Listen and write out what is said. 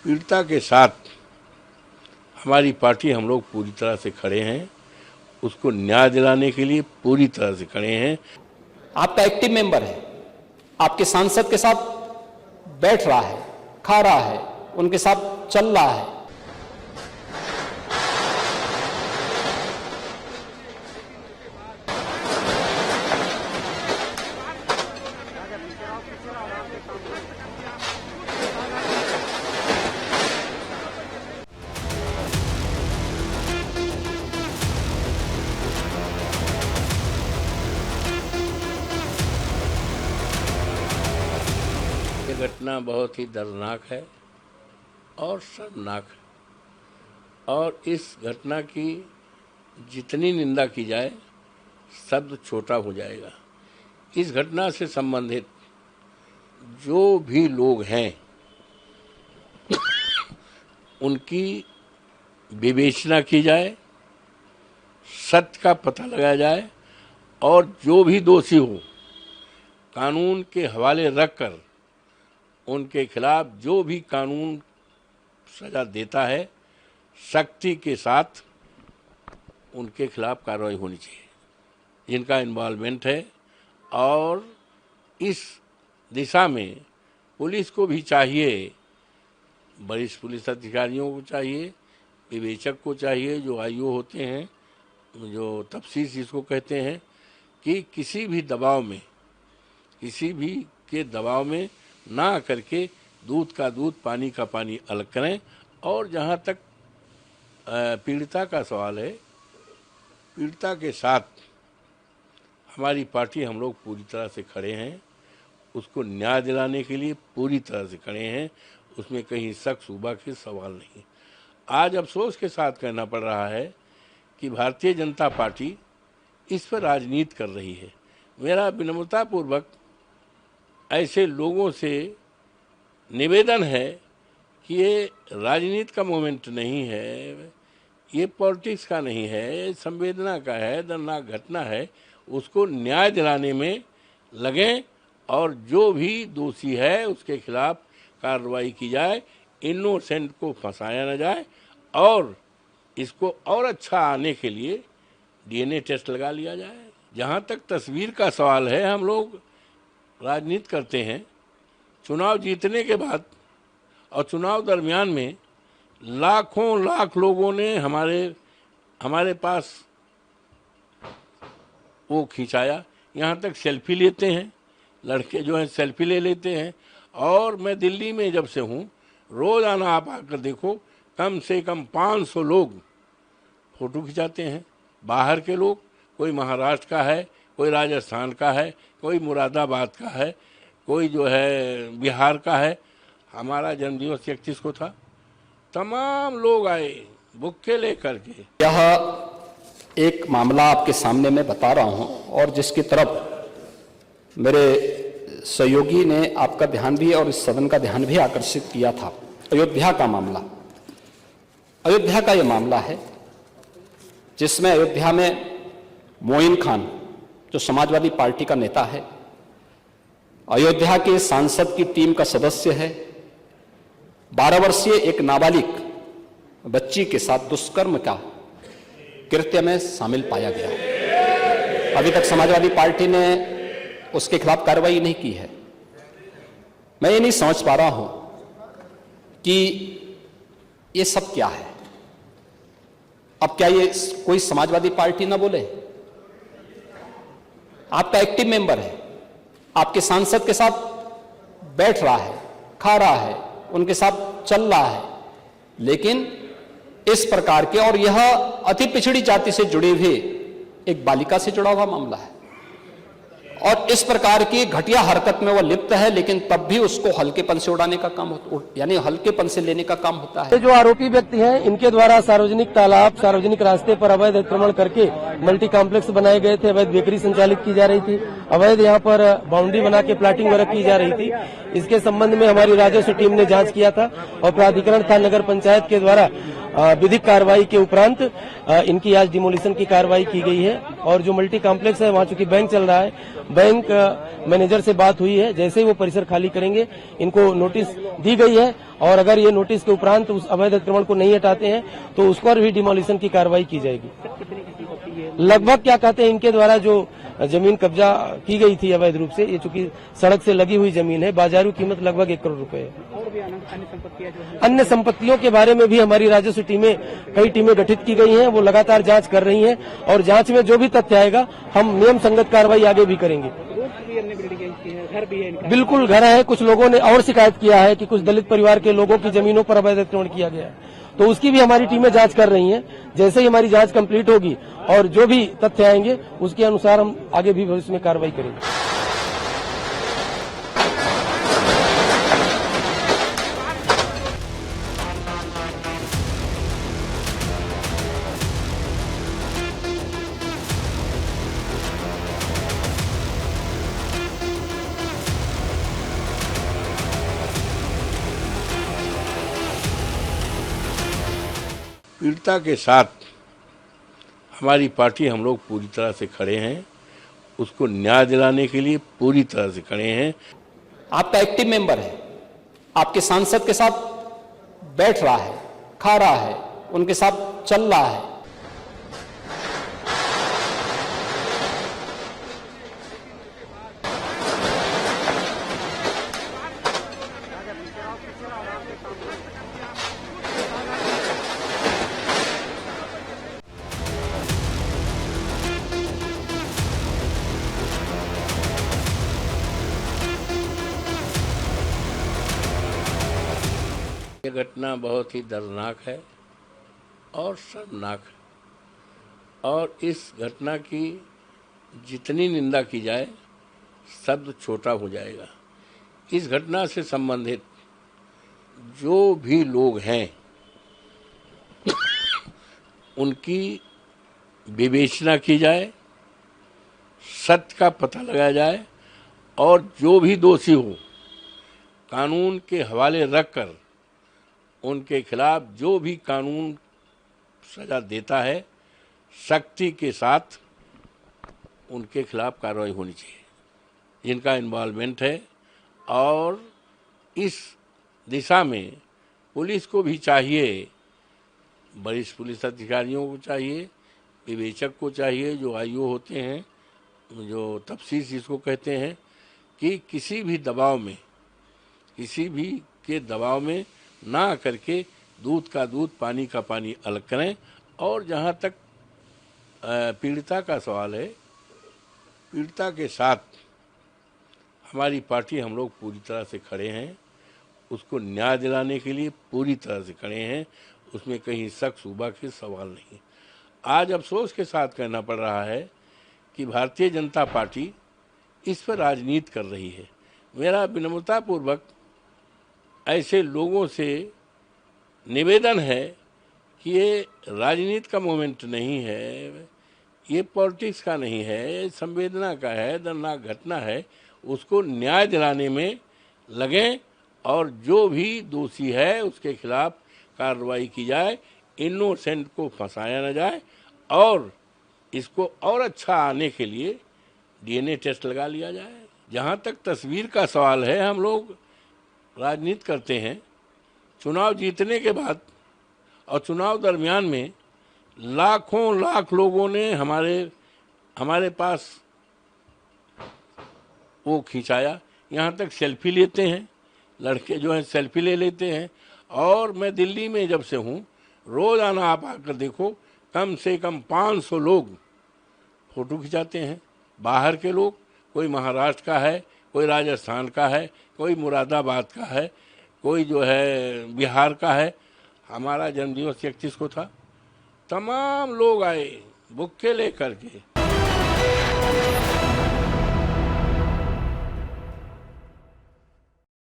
पीड़िता के साथ हमारी पार्टी, हम लोग पूरी तरह से खड़े हैं। उसको न्याय दिलाने के लिए पूरी तरह से खड़े हैं। आपका एक्टिव मेंबर है, आपके सांसद के साथ बैठ रहा है, खा रहा है, उनके साथ चल रहा है। ये घटना बहुत ही दर्दनाक है और शर्मनाक है, और इस घटना की जितनी निंदा की जाए शब्द छोटा हो जाएगा। इस घटना से संबंधित जो भी लोग हैं उनकी विवेचना की जाए, सत्य का पता लगाया जाए, और जो भी दोषी हो कानून के हवाले रखकर उनके खिलाफ जो भी कानून सजा देता है सख्ती के साथ उनके खिलाफ कार्रवाई होनी चाहिए जिनका इन्वॉल्वमेंट है। और इस दिशा में पुलिस को भी चाहिए, वरिष्ठ पुलिस अधिकारियों को चाहिए, विवेचक को चाहिए, जो आईओ होते हैं, जो तफ्तीश जिसको कहते हैं, कि किसी भी दबाव में ना करके दूध का दूध पानी का पानी अलग करें। और जहाँ तक पीड़िता का सवाल है, पीड़िता के साथ हमारी पार्टी, हम लोग पूरी तरह से खड़े हैं। उसको न्याय दिलाने के लिए पूरी तरह से खड़े हैं। उसमें कहीं शक शुबा के सवाल नहीं। आज अफसोस के साथ कहना पड़ रहा है कि भारतीय जनता पार्टी इस पर राजनीति कर रही है। मेरा विनम्रतापूर्वक ऐसे लोगों से निवेदन है कि ये राजनीति का मोमेंट नहीं है, ये पॉलिटिक्स का नहीं है, संवेदना का है, दर्दनाक घटना है। उसको न्याय दिलाने में लगें और जो भी दोषी है उसके खिलाफ कार्रवाई की जाए, इनोसेंट को फंसाया न जाए, और इसको और अच्छा आने के लिए डीएनए टेस्ट लगा लिया जाए। जहाँ तक तस्वीर का सवाल है, हम लोग राजनीति करते हैं। चुनाव जीतने के बाद और चुनाव दरमियान में लाखों लाख लोगों ने हमारे पास वो खिंचाया। यहाँ तक सेल्फी लेते हैं, लड़के जो हैं सेल्फी ले लेते हैं। और मैं दिल्ली में जब से हूँ, रोज़ाना आप आकर देखो, कम से कम 500 लोग फ़ोटो खिंचाते हैं। बाहर के लोग, कोई महाराष्ट्र का है, कोई राजस्थान का है, कोई मुरादाबाद का है, कोई जो है बिहार का है। हमारा जन्मदिवस 31 को था, तमाम लोग आए बुक्के लेकर के। यह एक मामला आपके सामने मैं बता रहा हूं, और जिसकी तरफ मेरे सहयोगी ने आपका ध्यान भी और इस सदन का ध्यान भी आकर्षित किया था। अयोध्या का मामला, अयोध्या का यह मामला है जिसमें अयोध्या में मोइन खान, जो समाजवादी पार्टी का नेता है, अयोध्या के सांसद की टीम का सदस्य है, 12 वर्षीय एक नाबालिग बच्ची के साथ दुष्कर्म का कृत्य में शामिल पाया गया। अभी तक समाजवादी पार्टी ने उसके खिलाफ कार्रवाई नहीं की है। मैं ये नहीं समझ पा रहा हूं कि ये सब क्या है। अब क्या ये कोई समाजवादी पार्टी ना बोले? आपका एक्टिव मेंबर है, आपके सांसद के साथ बैठ रहा है, खा रहा है, उनके साथ चल रहा है, लेकिन इस प्रकार के, और यह अति पिछड़ी जाति से जुड़े हुए एक बालिका से जुड़ा हुआ मामला है, और इस प्रकार की घटिया हरकत में वह लिप्त है, लेकिन तब भी उसको हल्केपन से उड़ाने का काम, यानी हल्केपन से लेने का काम होता है। जो आरोपी व्यक्ति हैं, इनके द्वारा सार्वजनिक तालाब, सार्वजनिक रास्ते पर अवैध अतिक्रमण करके मल्टी कॉम्प्लेक्स बनाए गए थे, अवैध बेकरी संचालित की जा रही थी, अवैध यहाँ पर बाउंड्री बना के प्लाटिंग वगैरह की जा रही थी। इसके संबंध में हमारी राजस्व टीम ने जांच किया था और प्राधिकरण था नगर पंचायत के द्वारा विधिक कार्रवाई के उपरांत इनकी आज डिमोलिशन की कार्रवाई की गई है। और जो मल्टी कॉम्प्लेक्स है वहां चूंकि बैंक चल रहा है, बैंक मैनेजर से बात हुई है, जैसे ही वो परिसर खाली करेंगे इनको नोटिस दी गई है। और अगर ये नोटिस के उपरांत उस अवैध अतिक्रमण को नहीं हटाते हैं तो उस पर भी डिमोलिशन की कार्रवाई की जाएगी। लगभग क्या कहते हैं, इनके द्वारा जो जमीन कब्जा की गई थी अवैध रूप से, ये चूंकि सड़क से लगी हुई जमीन है, बाजारू कीमत लगभग 1 करोड़ रुपए है। अन्य संपत्तियों के बारे में भी हमारी राजस्व टीमें, कई टीमें गठित की गई हैं, वो लगातार जांच कर रही हैं और जांच में जो भी तथ्य आएगा हम नियम संगत कार्रवाई आगे भी करेंगे। घर भी है, बिल्कुल घर है। कुछ लोगों ने और शिकायत किया है कि कुछ दलित परिवार के लोगों की जमीनों पर अवैध अतिक्रमण किया गया है, तो उसकी भी हमारी टीमें जांच कर रही हैं। जैसे ही हमारी जांच कंप्लीट होगी और जो भी तथ्य आएंगे उसके अनुसार हम आगे भी भविष्य में कार्रवाई करेंगे। पीड़िता के साथ हमारी पार्टी, हम लोग पूरी तरह से खड़े हैं, उसको न्याय दिलाने के लिए पूरी तरह से खड़े हैं। आपका एक्टिव मेंबर है, आपके सांसद के साथ बैठ रहा है, खा रहा है, उनके साथ चल रहा है। ये घटना बहुत ही दर्दनाक है और शर्मनाक है, और इस घटना की जितनी निंदा की जाए शब्द छोटा हो जाएगा। इस घटना से संबंधित जो भी लोग हैं उनकी विवेचना की जाए, सत्य का पता लगाया जाए, और जो भी दोषी हो कानून के हवाले रखकर उनके खिलाफ जो भी कानून सजा देता है सख्ती के साथ उनके खिलाफ कार्रवाई होनी चाहिए, जिनका इन्वॉल्वमेंट है। और इस दिशा में पुलिस को भी चाहिए, वरिष्ठ पुलिस अधिकारियों को चाहिए, विवेचक को चाहिए, जो आईओ होते हैं, जो तफ्तीश जिसको कहते हैं, कि किसी भी दबाव में, किसी भी के दबाव में ना करके दूध का दूध, पानी का पानी अलग करें। और जहाँ तक पीड़िता का सवाल है, पीड़िता के साथ हमारी पार्टी, हम लोग पूरी तरह से खड़े हैं, उसको न्याय दिलाने के लिए पूरी तरह से खड़े हैं, उसमें कहीं शक शुबा के सवाल नहीं। आज अफसोस के साथ कहना पड़ रहा है कि भारतीय जनता पार्टी इस पर राजनीति कर रही है। मेरा विनम्रतापूर्वक ऐसे लोगों से निवेदन है कि ये राजनीति का मोमेंट नहीं है, ये पॉलिटिक्स का नहीं है, ये संवेदना का है, दर्दनाक घटना है, उसको न्याय दिलाने में लगें और जो भी दोषी है उसके खिलाफ कार्रवाई की जाए, इनोसेंट को फंसाया न जाए, और इसको और अच्छा आने के लिए डीएनए टेस्ट लगा लिया जाए। जहाँ तक तस्वीर का सवाल है, हम लोग राजनीति करते हैं, चुनाव जीतने के बाद और चुनाव दरमियान में लाखों लाख लोगों ने हमारे पास वो खिंचाया, यहाँ तक सेल्फी लेते हैं, लड़के जो हैं सेल्फी ले लेते हैं। और मैं दिल्ली में जब से हूँ, रोज़ाना आप आकर देखो, कम से कम 500 लोग फ़ोटो खिंचाते हैं। बाहर के लोग, कोई महाराष्ट्र का है, कोई राजस्थान का है, कोई मुरादाबाद का है, कोई जो है बिहार का है। हमारा जन्मदिवस 31 को था, तमाम लोग आए बुक्के लेकर के।